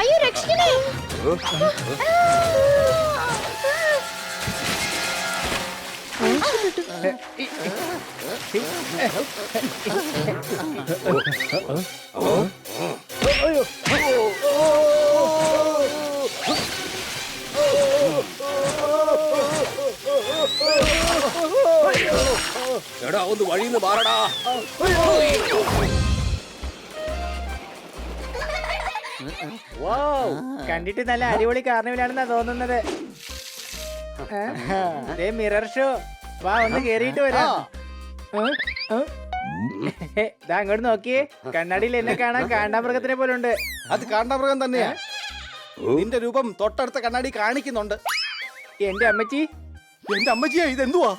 അയ്യോ രക്ഷിക്കണേ. എടാ ഒന്ന് വഴിന്ന് മാറടാ. കണ്ടിട്ട് നല്ല അടിപൊളി കാർണിവലാണെന്നാ തോന്നുന്നത്. Mirror show. വാ ഒന്ന് കേറിയിട്ട് വരാം. ദാ അങ്ങോട്ട് നോക്കിയേ, കണ്ണാടിയിൽ എന്നെ കാണാൻ കാണ്ടാമൃഗത്തിനെ പോലെ ഉണ്ട്. അത് കാണ്ടാമൃഗം തന്നെയാ. നിന്റെ രൂപം തൊട്ടടുത്ത കണ്ണാടി കാണിക്കുന്നുണ്ട്. എന്റെ അമ്മച്ചി, എന്റെ അമ്മച്ചിയാ ഇതെന്തുവാ?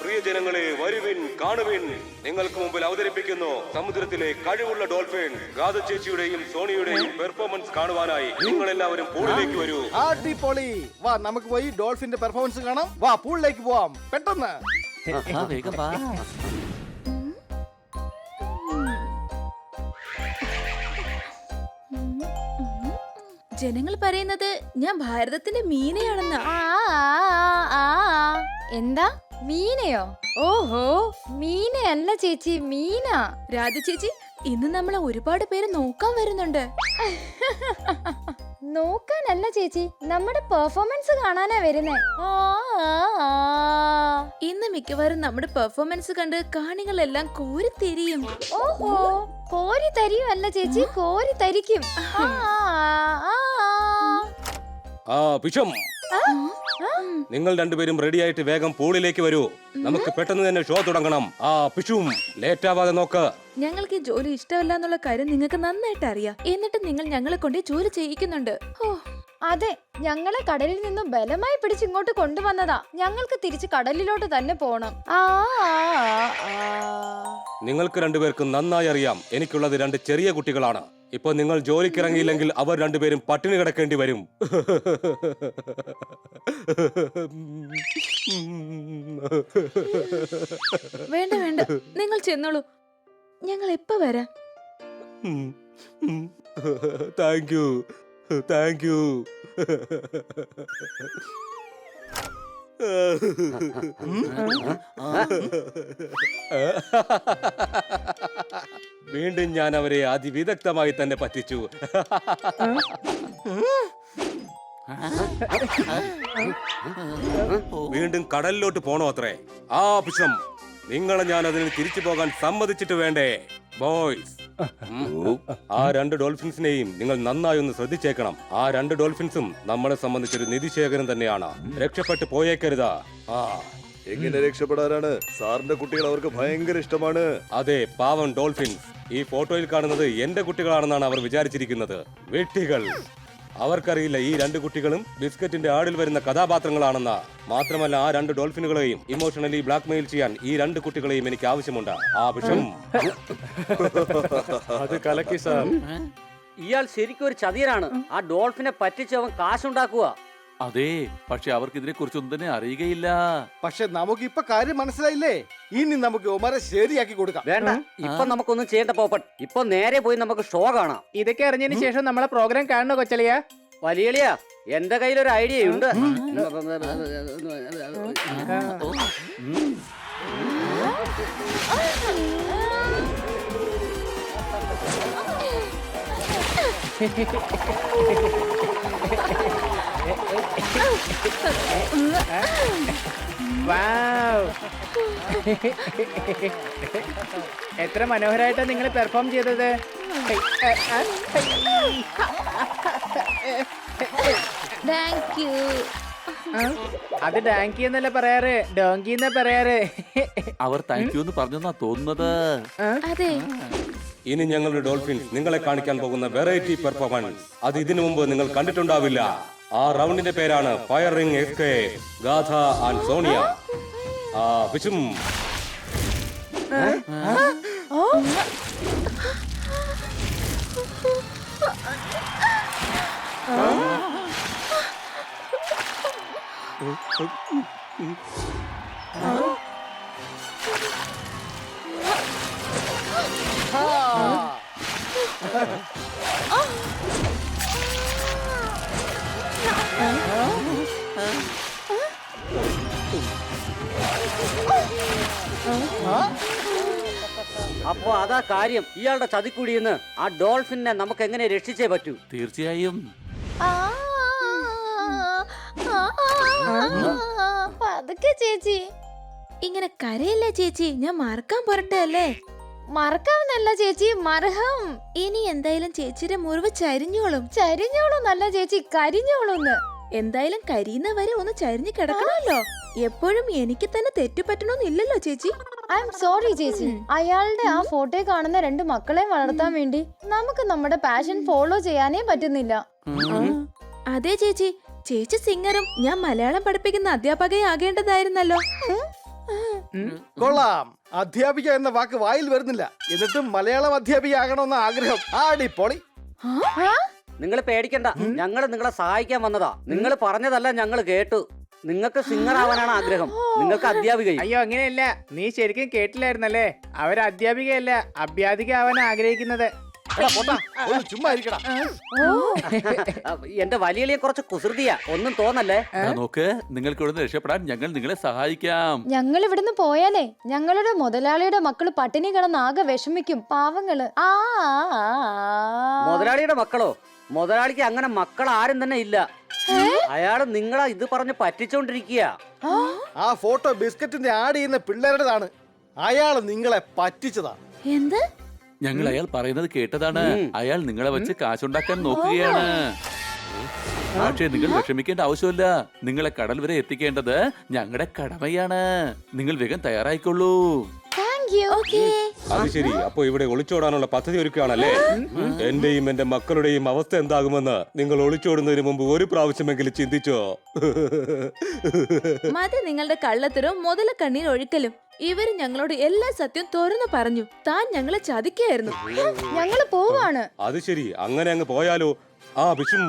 പ്രിയ ജനങ്ങളെ, വരുവിൻ, കാണുവിൻ. നിങ്ങൾക്ക് മുമ്പിൽ അവതരിപ്പിക്കുന്നു സമുദ്രത്തിലെ കഴിവുള്ള ഡോൾഫിൻ. ഗാഥ ചേച്ചിയുടെയും സോണിയുടെയും പെർഫോമൻസ് കാണുവാനായി നിങ്ങൾ എല്ലാവരും പൂളിലേക്ക് വരൂ. അടിപൊളി. വാ നമുക്ക് പോയി ഡോൾഫിന്റെ പെർഫോമൻസ് കാണാം. വാ പൂളിലേക്ക് പോവാം പെട്ടെന്ന്. വേഗം വാ. ജനങ്ങൾ പറയുന്നത് ഞാൻ ഭാരതത്തിന്റെ മീനയാണെന്നാ. എന്താ മീനയോ? ഓഹോ, മീനയല്ല ചേച്ചി, മീന. രാധ ചേച്ചി, ഇന്ന് നമ്മളെ ഒരുപാട് പേര് നോക്കാൻ വരുന്നുണ്ട്. നോക്കാനല്ല ചേച്ചി, നമ്മുടെ പെർഫോമൻസ് കാണാനാ വരുന്നേ. ഇന്ന് മിക്കവാറും നമ്മുടെ പെർഫോമൻസ് കണ്ട് കാണികളെല്ലാം കോരിത്തിരിയും. ഓഹോ, കോരി തരിയുമല്ല ചേച്ചി, കോരി തരിക്കും. പിശം, നിങ്ങൾ രണ്ടുപേരും റെഡി ആയിട്ട് വേഗം പൂളിലേക്ക് വരൂ. നമുക്ക് പെട്ടെന്ന് തന്നെ ഷോ തുടങ്ങണം. പിശും, ലേറ്റ് ആവാതെ നോക്ക്. ഞങ്ങൾക്ക് ഈ ജോലി ഇഷ്ടമല്ല എന്നുള്ള കാര്യം നിങ്ങൾക്ക് നന്നായിട്ട് അറിയാം. എന്നിട്ട് നിങ്ങൾ ഞങ്ങളെ കൊണ്ട് ഈ ജോലി ചെയ്യിക്കുന്നുണ്ട്. അതെ, ഞങ്ങളെ കടലിൽ നിന്നും ബലമായി പിടിച്ച് ഇങ്ങോട്ട് കൊണ്ടുവന്നതാ. ഞങ്ങൾക്ക് തിരിച്ച് കടലിലോട്ട് തന്നെ പോണം. നിങ്ങൾക്ക് രണ്ടുപേർക്കും നന്നായി അറിയാം, എനിക്കുള്ളത് രണ്ട് ചെറിയ കുട്ടികളാണ്. ഇപ്പൊ നിങ്ങൾ ജോലിക്കിറങ്ങിയില്ലെങ്കിൽ അവർ രണ്ടുപേരും പട്ടിണി കിടക്കേണ്ടി വരും. വേണ്ട വേണ്ട, നിങ്ങൾ ചെന്നോളൂ, ഞങ്ങൾ എപ്പ വരാം. Thank you, thank you. വീണ്ടും ഞാൻ അവരെ അതിവിദഗ്ധമായി തന്നെ പറ്റിച്ചു. വീണ്ടും കടലിലോട്ട് പോണോ അത്രേ? പിശം, നിങ്ങളെ ഞാൻ അതിന് തിരിച്ചു പോകാൻ സമ്മതിച്ചിട്ട് വേണ്ടേ ബോയ്സ്? ആ രണ്ട് ഡോൾഫിൻസിനെയും നിങ്ങൾ നന്നായി ഒന്ന് ശ്രദ്ധിച്ചേക്കണം. ആ രണ്ട് ഡോൾഫിൻസും നമ്മളെ സംബന്ധിച്ചൊരു നിധിശേഖരം തന്നെയാണ്. രക്ഷപ്പെട്ടു പോയേക്കരുതാ. എങ്ങനെ രക്ഷപ്പെടാനാണ്? സാറിന്റെ കുട്ടികൾ അവർക്ക് ഭയങ്കര ഇഷ്ടമാണ്. അതെ, പാവം ഡോൾഫിൻസ്. ഈ ഫോട്ടോയിൽ കാണുന്നത് എന്റെ കുട്ടികളാണെന്നാണ് അവർ വിചാരിച്ചിരിക്കുന്നത്. വെട്ടികൾ. അവർക്കറിയില്ല ഈ രണ്ട് കുട്ടികളും ബിസ്ക്കറ്റിന്റെ ആടിൽ വരുന്ന കഥാപാത്രങ്ങളാണെന്ന്. മാത്രമല്ല, ആ രണ്ട് ഡോൾഫിനുകളെയും ഇമോഷണലി ബ്ലാക്ക്മെയിൽ ചെയ്യാൻ ഈ രണ്ട് കുട്ടികളെയും എനിക്ക് ആവശ്യമുണ്ട്. വിഷം. അത് കലക്കി സാർ. ഇയാൾ ശരിക്കും ഒരു ചതിയനാണ്. ആ ഡോൾഫിനെ പറ്റിച്ച് അവൻ കാശുണ്ടാക്കുക. അതെ, പക്ഷെ അവർക്ക് ഇതിനെ കുറിച്ചൊന്നും തന്നെ അറിയുകയില്ല. പക്ഷെ നമുക്ക് ഇപ്പൊ കാര്യം മനസ്സിലായില്ലേ? ഇനി നമുക്ക് ഒമാരെ ശരിയാക്കി കൊടുക്കാം. വേണ്ട, ഇപ്പൊ നമുക്കൊന്നും ചെയ്യേണ്ട പോപ്പൻ. ഇപ്പൊ നേരെ പോയി നമുക്ക് ഷോ കാണാം. ഇതൊക്കെ അറിഞ്ഞതിന് ശേഷം നമ്മളെ പ്രോഗ്രാം കാണണോ കൊച്ചളിയാ? വലിയളിയാ, എന്റെ കയ്യിലൊരു ഐഡിയ ഉണ്ട്. എത്ര മനോഹരമായിട്ടാ നിങ്ങൾ പെർഫോം ചെയ്തത്. അത് ഡാങ്കി എന്നല്ല പറയാറ്, ഡോങ്കി എന്നാ പറയാറ്. അവർ താങ്ക് യു എന്ന് പറഞ്ഞെന്നാ തോന്നുന്നത്. അതെ, ഇനി ഞങ്ങളുടെ ഡോൾഫിൻസ് നിങ്ങളെ കാണിക്കാൻ പോകുന്ന വെറൈറ്റി പെർഫോമൻസ് അത് ഇതിനു മുമ്പ് നിങ്ങൾ കണ്ടിട്ടുണ്ടാവില്ല. ആ റൗണ്ടിന്റെ പേരാണ് fire ring escape. Gatha and Sonia. വിഷും. അപ്പൊ അതാ കാര്യം. ഇയാളുടെ ചതിക്കുടിയെന്ന് ആ ഡോൾഫിനെ നമുക്ക് എങ്ങനെ രക്ഷിച്ചേ പറ്റൂ? തീർച്ചയായും. പതുക്കെ ചേച്ചി. ഇങ്ങനെ കരയല്ലേ ചേച്ചി, ഞാൻ മറക്കാൻ പോരട്ടെ അല്ലേ? മറക്കാവുന്നല്ല ചേച്ചി, മർഹം. ഇനി എന്തായാലും ചേച്ചിയുടെ മുറിവ് ചരിഞ്ഞോളും. ചരിഞ്ഞോളൂന്നല്ല ചേച്ചി, കരിഞ്ഞോളൂന്ന്. എന്തായാലും കരിയുന്നവരെ ഒന്ന് ചരിഞ്ഞു കിടക്കണമല്ലോ. എപ്പോഴും എനിക്ക് തന്നെ തെറ്റുപറ്റണമെന്നില്ലല്ലോ ചേച്ചി. ഐ എം സോറി ചേച്ചി. അയാളുടെ ആ ഫോട്ടോ കാണുന്ന 2 മക്കളെ വളർത്താൻ വേണ്ടി നമുക്ക് നമ്മുടെ പാഷൻ ഫോളോ ചെയ്യാനേ പറ്റുന്നില്ല. അതെ ചേച്ചി, ചേച്ചി സിംഗറും ഞാൻ മലയാളം പഠിപ്പിക്കുന്ന അധ്യാപകയാകേണ്ടതായിരുന്നല്ലോ. കൊള്ളാം. അധ്യാപിക എന്ന വാക്ക് വായിൽ വരുന്നില്ല, എന്നിട്ടും മലയാളം അധ്യാപിക ആകണമെന്ന ആഗ്രഹം. ആടിപ്പൊളി. നിങ്ങൾ പേടിക്കണ്ട, ഞങ്ങൾ നിങ്ങളെ സഹായിക്കാൻ വന്നതാ. നിങ്ങൾ പറഞ്ഞതല്ല ഞങ്ങൾ കേട്ടു. നിങ്ങൾക്ക് സിംഗർ ആവാനാണ് ആഗ്രഹം, നിങ്ങൾക്ക് അധ്യാപികയും. അയ്യോ അങ്ങനെയല്ല, നീ ശരിക്കും കേട്ടില്ലായിരുന്നല്ലേ? അവർ അധ്യാപികയല്ല, അഭ്യാപിക ആവാൻ ആഗ്രഹിക്കുന്നത്. എടാ പൊട്ടാ, ഒന്ന് ചുമ്മാ ഇരിക്കടാ. എന്റെ വലിയ കുറച്ച് കുസൃതിയാ, ഒന്നും തോന്നല്ലേ. നോക്ക്, നിങ്ങൾക്ക് ഇവിടുന്ന് രക്ഷപ്പെടാൻ ഞങ്ങൾ നിങ്ങളെ സഹായിക്കാം. ഞങ്ങൾ ഇവിടുന്ന് പോയാലേ ഞങ്ങളുടെ മുതലാളിയുടെ മക്കള് പട്ടിണി കിടന്ന് ആകെ വിഷമിക്കും, പാവങ്ങള്. മുതലാളിയുടെ മക്കളോ? മുതലാളിക്ക് അങ്ങനെ മക്കൾ ആരും തന്നെ ഇല്ല. അയാള് നിങ്ങളെ ഇത് പറഞ്ഞ് പറ്റിച്ചോണ്ടിരിക്കുക. ആ ഫോട്ടോ ബിസ്ക്കറ്റിന്റെ ആഡ് ചെയ്യുന്ന പിള്ളേരുടേതാണ്. അയാള് നിങ്ങളെ പറ്റിച്ചതാ. എന്ത്? ഞങ്ങൾ അയാൾ പറയുന്നത് കേട്ടതാണ്. അയാൾ നിങ്ങളെ വെച്ച് കാശുണ്ടാക്കാൻ നോക്കുകയാണ്. പക്ഷേ നിങ്ങൾ വിഷമിക്കേണ്ട ആവശ്യമില്ല. നിങ്ങളെ കടൽ വരെ എത്തിക്കേണ്ടത് ഞങ്ങളുടെ കടമയാണ്. നിങ്ങൾ വേഗം തയ്യാറായിക്കൊള്ളൂ. അത് ശരി. അപ്പൊ ഇവിടെ ഒളിച്ചോടാനുള്ള പദ്ധതി ഒരുക്കുകയാണല്ലേ? എന്റെയും എന്റെ മക്കളുടെയും അവസ്ഥ എന്താകുമെന്ന് നിങ്ങൾ ഒളിച്ചോടുന്നതിന് മുമ്പ് ഒരു പ്രാവശ്യമെങ്കിലും ചിന്തിച്ചോ? മതി നിങ്ങളുടെ കള്ളത്തരവും മുതലക്കണ്ണീർ ഒഴിക്കലും. ഇവര് ഞങ്ങളോട് എല്ലാ സത്യം തുറന്നു പറഞ്ഞു. താൻ ഞങ്ങളെ ചതിക്കായിരുന്നു. ഞങ്ങള് പോവാണ്. അത് ശരി, അങ്ങനെ അങ്ങ് പോയാലോ? ആ വിഷും.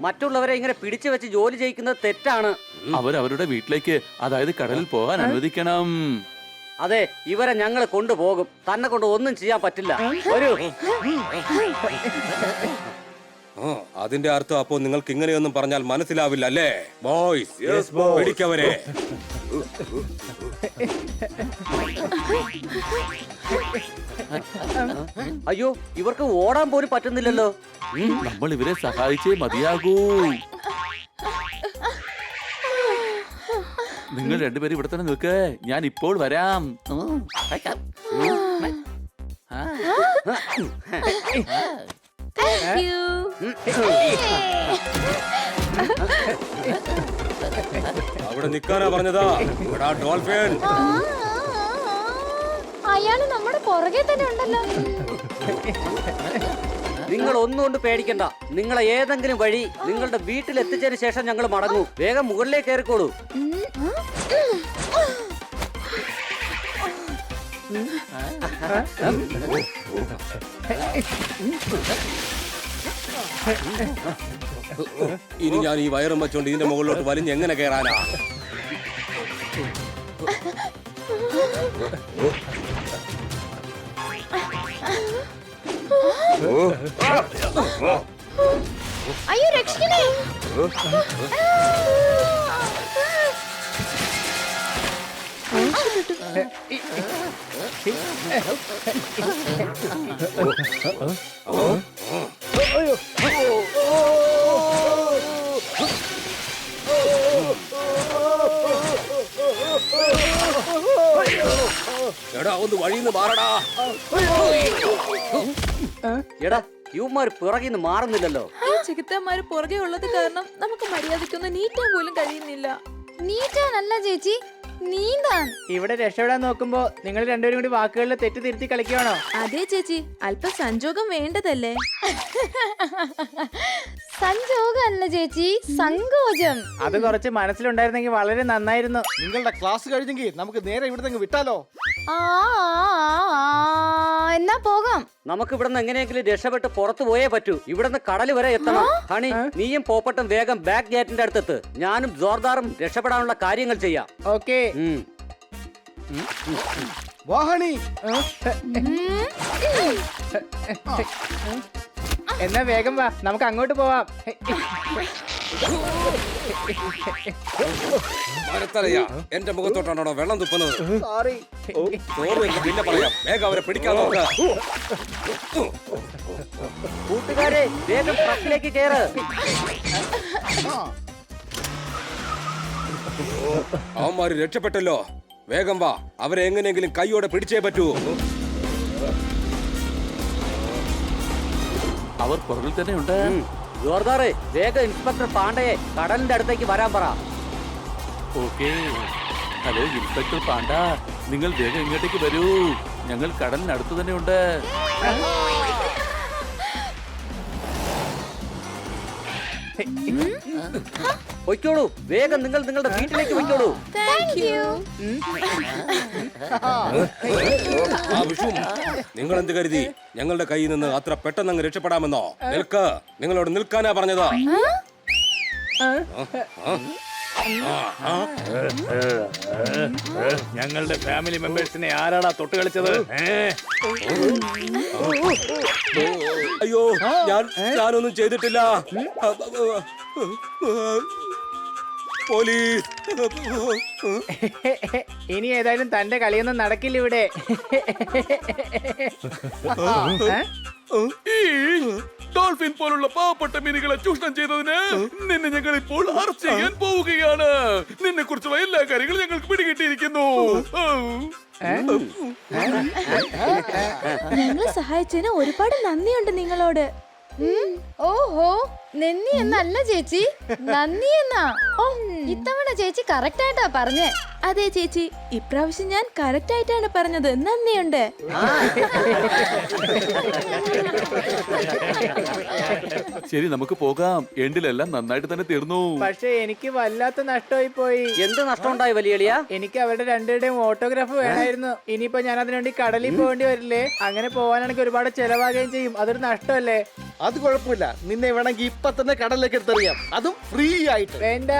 മറ്റുള്ളവരെ ഇങ്ങനെ പിടിച്ചു വെച്ച് ജോലി ചെയ്യിക്കുന്നത് തെറ്റാണ്. അവരവരുടെ വീട്ടിലേക്ക്, അതായത് കടലിൽ പോകാൻ അനുവദിക്കണം. അതെ, ഇവരെ ഞങ്ങൾ കൊണ്ടുപോകും. തന്നെ കൊണ്ട് ഒന്നും ചെയ്യാൻ പറ്റില്ല. ഒരു അതിന്റെ അർത്ഥം അപ്പോ നിങ്ങൾക്ക് ഇങ്ങനെയൊന്നും പറഞ്ഞാൽ മനസ്സിലാവില്ല അല്ലേ? ബോയ്സ്, പിടിക്കവരെ. അയ്യോ, ഇവർക്ക് ഓടാൻ പോലും പറ്റുന്നില്ലല്ലോ. നമ്മൾ ഇവരെ സഹായിച്ചേ മതിയാകൂ. നിങ്ങൾ രണ്ടുപേരും ഇവിടെ തന്നെ നിൽക്ക്, ഞാൻ ഇപ്പോൾ വരാം. Thank you. അവിടെ നിൽക്കാനാ പറഞ്ഞതാ. എടാ ഡോൾഫിൻ, അയാള് നമ്മുടെ പുറകെ തന്നെ ഉണ്ടല്ലോ. നിങ്ങൾ ഒന്നുകൊണ്ട് പേടിക്കണ്ട. നിങ്ങളെ ഏതെങ്കിലും വഴി നിങ്ങളുടെ വീട്ടിൽ എത്തിച്ചതിന് ശേഷം ഞങ്ങൾ മടങ്ങൂ. വേഗം മുകളിലേക്ക് കയറിക്കോളൂ. ഇനി ഞാൻ ഈ വയറും വെച്ചോണ്ട് ഇതിന്റെ മുകളിലോട്ട് വലിഞ്ഞ് എങ്ങനെ കയറാനാ? അയ്യോ രക്ഷിക്കണേ. എടാ ഒന്ന് വഴിന്ന് മാറടാ. എടാ, ഇവന്മാർ പിറകിന്ന് മാറുന്നില്ലല്ലോ. ഈ ചികിത്സമാര് പുറകെ ഉള്ളത് കാരണം നമുക്ക് മര്യാദയ്ക്കൊന്ന് നീറ്റാൻ പോലും കഴിയുന്നില്ല. നീറ്റാനല്ല ചേച്ചി, നീന്താൻ. ഇവിടെ രക്ഷപ്പെടാൻ നോക്കുമ്പോ നിങ്ങൾ രണ്ടുപേരും കൂടി വാക്കുകളിൽ തെറ്റ് തിരുത്തി കളിക്കുകയാണോ? അതെ ചേച്ചി, അല്പം സംജോഗം വേണ്ടതല്ലേ? സഞ്ചോകമല്ല ചേച്ചി, സങ്കോചം. അത് കുറച്ച് മനസ്സിലുണ്ടായിരുന്നെങ്കിൽ വളരെ നന്നായിരുന്നു. നിങ്ങളുടെ ക്ലാസ് കഴിഞ്ഞെങ്കിൽ നമുക്ക് നേരെ ഇവിടുന്ന് വിട്ടാലോ? എന്നാ പോകാം. നമുക്ക് ഇവിടുന്ന് എങ്ങനെയെങ്കിലും രക്ഷപ്പെട്ട് പുറത്തു പോയേ പറ്റൂ. ഇവിടുന്ന് കടൽ വരെ എത്തണം. ഹണി, നീയും പോപ്പട്ടും വേഗം ബാക്ക് ഗേറ്റിന്റെ അടുത്തെത്ത്. ഞാനും ജോർദാറും രക്ഷപ്പെടാനുള്ള കാര്യങ്ങൾ ചെയ്യാം. ഓക്കേ. വാഹണി എന്നാ വേഗം വാ, നമുക്ക് അങ്ങോട്ട് പോവാം. മരത്തലയാ എന്റെ മുഖത്തോട്ടാണോ വെള്ളം തുപ്പുന്നത്? സോറി. സോറി എന്ന് പിന്നെ പറയാം. വേഗം അവരെ പിടിക്കാൻ നോക്ക്. കൂട്ടുകാരെ വേഗം ട്രക്കിലേക്ക് കയറ്. അവന്മാര് രക്ഷപ്പെട്ടല്ലോ. വേഗം വാ, അവരെ എങ്ങനെയെങ്കിലും കൈയോടെ പിടിച്ചേ പറ്റൂ. അവർ പുറകിൽ തന്നെ ഉണ്ട്. ജോർദാറെ വേഗം ഇൻസ്പെക്ടർ പാണ്ഡയെ കടലിന്റെ അടുത്തേക്ക് വരാൻ പറ. ഓക്കേ. ഹലോ ഇൻസ്പെക്ടർ പാണ്ഡ, നിങ്ങൾ വേഗം ഇങ്ങോട്ടേക്ക് വരൂ. ഞങ്ങൾ കടലിനടുത്ത് തന്നെ ഉണ്ട്. പൊയ്ക്കോളൂ, വേഗം നിങ്ങൾ നിങ്ങളുടെ വീട്ടിലേക്ക് പൊയ്ക്കോളൂ. ആ വിഷു, നിങ്ങൾ എന്ത് കരുതി ഞങ്ങളുടെ കയ്യിൽ നിന്ന് അത്ര പെട്ടെന്ന് അങ്ങ് രക്ഷപ്പെടാമെന്നോ? നിൽക്ക്, നിങ്ങളോട് നിൽക്കാനാ പറഞ്ഞത്. ഞങ്ങളുടെ ഫാമിലി മെമ്പേഴ്സിനെ ആരാടാ തൊട്ട് കളിച്ചത്? അയ്യോ, ഞാനൊന്നും ചെയ്തിട്ടില്ല. പോലീസ്. ഇനി ഏതായാലും തന്റെ കളിയൊന്നും നടക്കില്ല ഇവിടെ. ഈ ഡോൾഫിൻ പോലുള്ള പാവപ്പെട്ട മീനുകളെ ചൂഷണം ചെയ്തതിന് നിന്നെ ഞങ്ങൾ ഇപ്പോൾ അറസ്റ്റ് ചെയ്യാൻ പോവുകയാണ്. നിന്നെ കുറിച്ചുള്ള എല്ലാ കാര്യങ്ങളും ഞങ്ങൾക്ക് പിടികിട്ടിയിരിക്കുന്നു. ഞങ്ങളെ സഹായിച്ചതിന് ഒരുപാട് നന്ദിയുണ്ട് നിങ്ങളോട്. ഓഹോ, നന്ദി എന്നല്ല ചേച്ചി, നന്ദി എന്നാ. ഇത്തവണ ചേച്ചി കറക്റ്റ് ആയിട്ടാ പറഞ്ഞേ. അതെ ചേച്ചി, ഇപ്രാവശ്യം ഞാൻ കറക്റ്റ് ആയിട്ടാണ് പറഞ്ഞത്. നന്ദിയുണ്ട്. ശരി, നമുക്ക് പോകാം. എൻഡിലെല്ലാം നന്നായിട്ട് തന്നെ തീർന്നു. പക്ഷെ എനിക്ക് വല്ലാത്ത നഷ്ടമായി പോയി. എന്ത് നഷ്ടം ഉണ്ടായി വലിയ? എനിക്ക് അവരുടെ രണ്ടുപേരുടെയും ഓട്ടോഗ്രാഫ് വേണമായിരുന്നു. ഇനിയിപ്പോ ഞാൻ അതിനുവേണ്ടി കടലിൽ പോകേണ്ടി വരില്ലേ? അങ്ങനെ പോകാനാണെങ്കിൽ ഒരുപാട് ചെലവാകുകയും ചെയ്യും. അതൊരു നഷ്ടമല്ലേ? അത് കുഴപ്പമില്ല, നിന്നെ വേണമെങ്കിൽ ഇപ്പൊ തന്നെ കടലിലേക്ക് എടുത്തെറിയാം, അതും ഫ്രീ ആയിട്ട്. വേണ്ട.